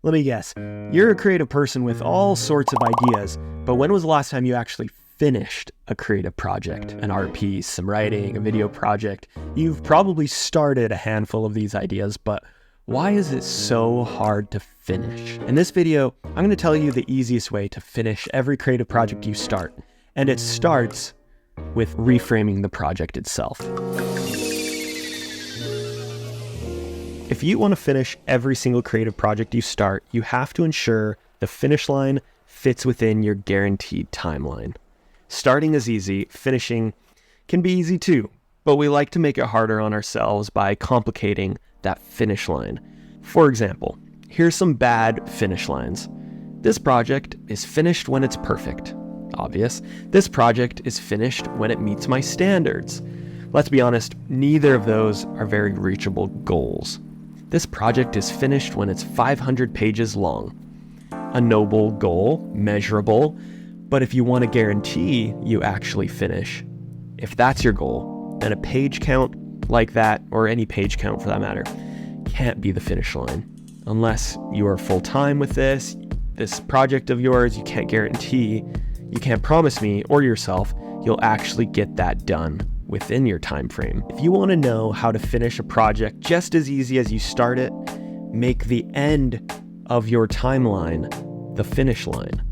Let me guess, you're a creative person with all sorts of ideas, but when was the last time you actually finished a creative project? An art piece, some writing, a video project? You've probably started a handful of these ideas, but why is it so hard to finish? In this video, I'm going to tell you the easiest way to finish every creative project you start, and it starts with reframing the project itself. If you want to finish every single creative project you start, you have to ensure the finish line fits within your guaranteed timeline. Starting is easy, finishing can be easy too, but we like to make it harder on ourselves by complicating that finish line. For example, here's some bad finish lines. This project is finished when it's perfect. Obvious. This project is finished when it meets my standards. Let's be honest, neither of those are very reachable goals. This project is finished when it's 500 pages long. A noble goal, measurable, but if you want to guarantee you actually finish, if that's your goal, then a page count like that, or any page count for that matter, can't be the finish line. Unless you are full-time with this project of yours, you can't guarantee, you can't promise me or yourself you'll actually get that done within your time frame. If you want to know how to finish a project just as easy as you start it, make the end of your timeline the finish line.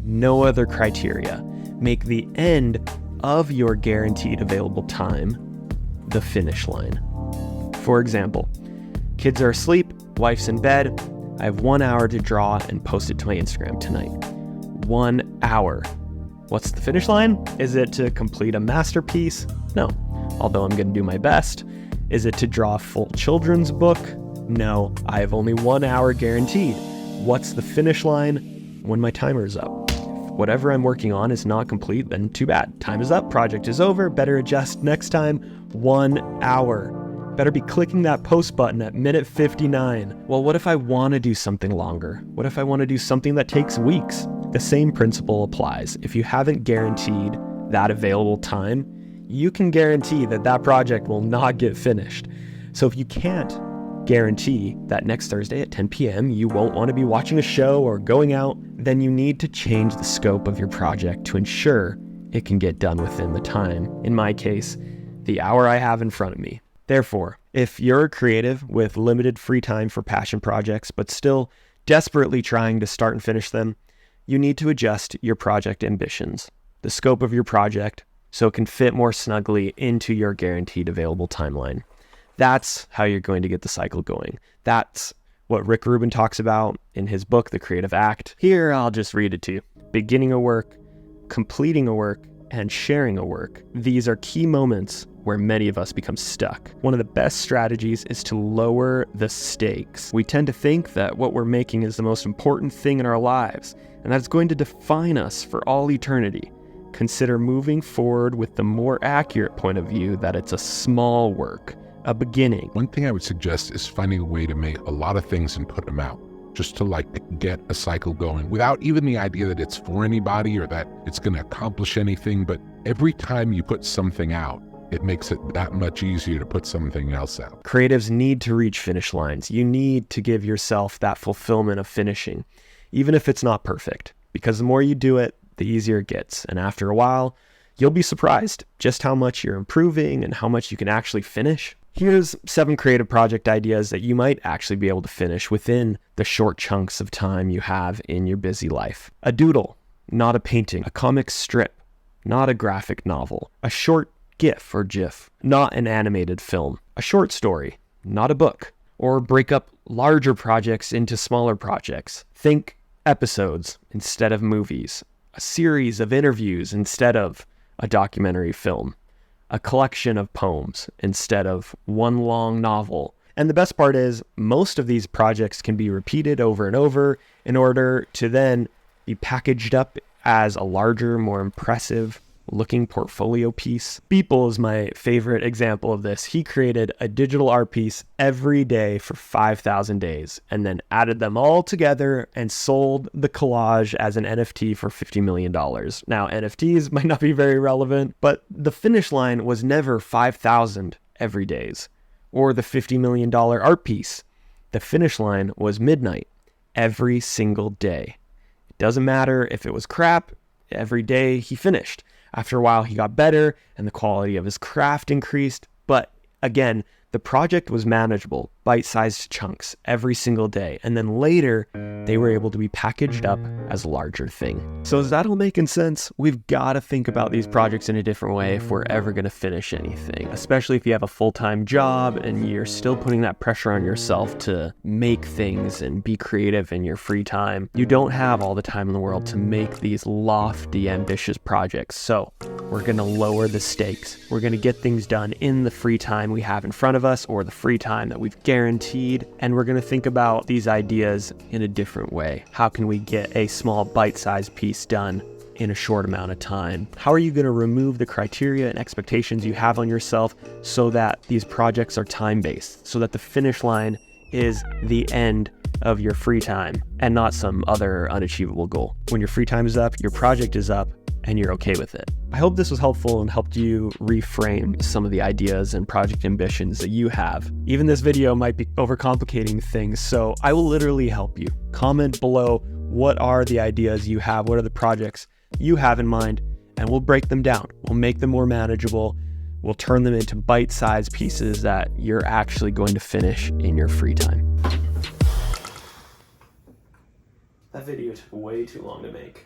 No other criteria. Make the end of your guaranteed available time the finish line. For example, kids are asleep, wife's in bed, I have 1 hour to draw and post it to my Instagram tonight. 1 hour. What's the finish line? Is it to complete a masterpiece? No, although I'm going to do my best. Is it to draw a full children's book? No, I have only 1 hour guaranteed. What's the finish line? When my timer is up. If whatever I'm working on is not complete, then too bad. Time is up, project is over, better adjust next time. 1 hour. Better be clicking that post button at minute 59. Well, what if I want to do something longer? What if I want to do something that takes weeks? The same principle applies. If you haven't guaranteed that available time, you can guarantee that that project will not get finished. So if you can't guarantee that next Thursday at 10 p.m. you won't want to be watching a show or going out, then you need to change the scope of your project to ensure it can get done within the time. In my case, the hour I have in front of me. Therefore, if you're a creative with limited free time for passion projects, but still desperately trying to start and finish them, you need to adjust your project ambitions, the scope of your project, so it can fit more snugly into your guaranteed available timeline. That's how you're going to get the cycle going. That's what Rick Rubin talks about in his book, The Creative Act. Here, I'll just read it to you. Beginning a work, completing a work, and sharing a work. These are key moments where many of us become stuck. One of the best strategies is to lower the stakes. We tend to think that what we're making is the most important thing in our lives, and that's going to define us for all eternity. Consider moving forward with the more accurate point of view that it's a small work, a beginning. One thing I would suggest is finding a way to make a lot of things and put them out, just to get a cycle going without even the idea that it's for anybody or that it's going to accomplish anything. But every time you put something out, it makes it that much easier to put something else out. Creatives need to reach finish lines. You need to give yourself that fulfillment of finishing, even if it's not perfect, because the more you do it, the easier it gets. And after a while, you'll be surprised just how much you're improving and how much you can actually finish. Here's 7 creative project ideas that you might actually be able to finish within the short chunks of time you have in your busy life. A doodle, not a painting. A comic strip, not a graphic novel. A short GIF or GIF, not an animated film. A short story, not a book. Or break up larger projects into smaller projects. Think episodes instead of movies. A series of interviews instead of a documentary film. A collection of poems instead of one long novel. And the best part is, most of these projects can be repeated over and over in order to then be packaged up as a larger, more impressive looking portfolio piece. Beeple is my favorite example of this. He created a digital art piece every day for 5,000 days and then added them all together and sold the collage as an NFT for $50 million. Now, NFTs might not be very relevant, but the finish line was never 5,000 every days or the $50 million art piece. The finish line was midnight. every single day. It doesn't matter if it was crap, every day he finished. After a while, he got better and the quality of his craft increased. But again, the project was manageable, bite-sized chunks every single day. And then later, they were able to be packaged up as larger things. So is that all making sense? We've got to think about these projects in a different way if we're ever going to finish anything, especially if you have a full-time job and you're still putting that pressure on yourself to make things and be creative in your free time. You don't have all the time in the world to make these lofty, ambitious projects. So we're going to lower the stakes. We're going to get things done in the free time we have in front of us, or the free time that we've guaranteed. And we're going to think about these ideas in a different way. How can we get a small bite-sized piece done in a short amount of time? How are you going to remove the criteria and expectations you have on yourself so that these projects are time-based, so that the finish line is the end of your free time and not some other unachievable goal? When your free time is up, your project is up, and you're okay with it. I hope this was helpful and helped you reframe some of the ideas and project ambitions that you have. Even this video might be overcomplicating things, so I will literally help you. Comment below, what are the ideas you have? What are the projects you have in mind? And we'll break them down. We'll make them more manageable. We'll turn them into bite-sized pieces that you're actually going to finish in your free time. That video took way too long to make.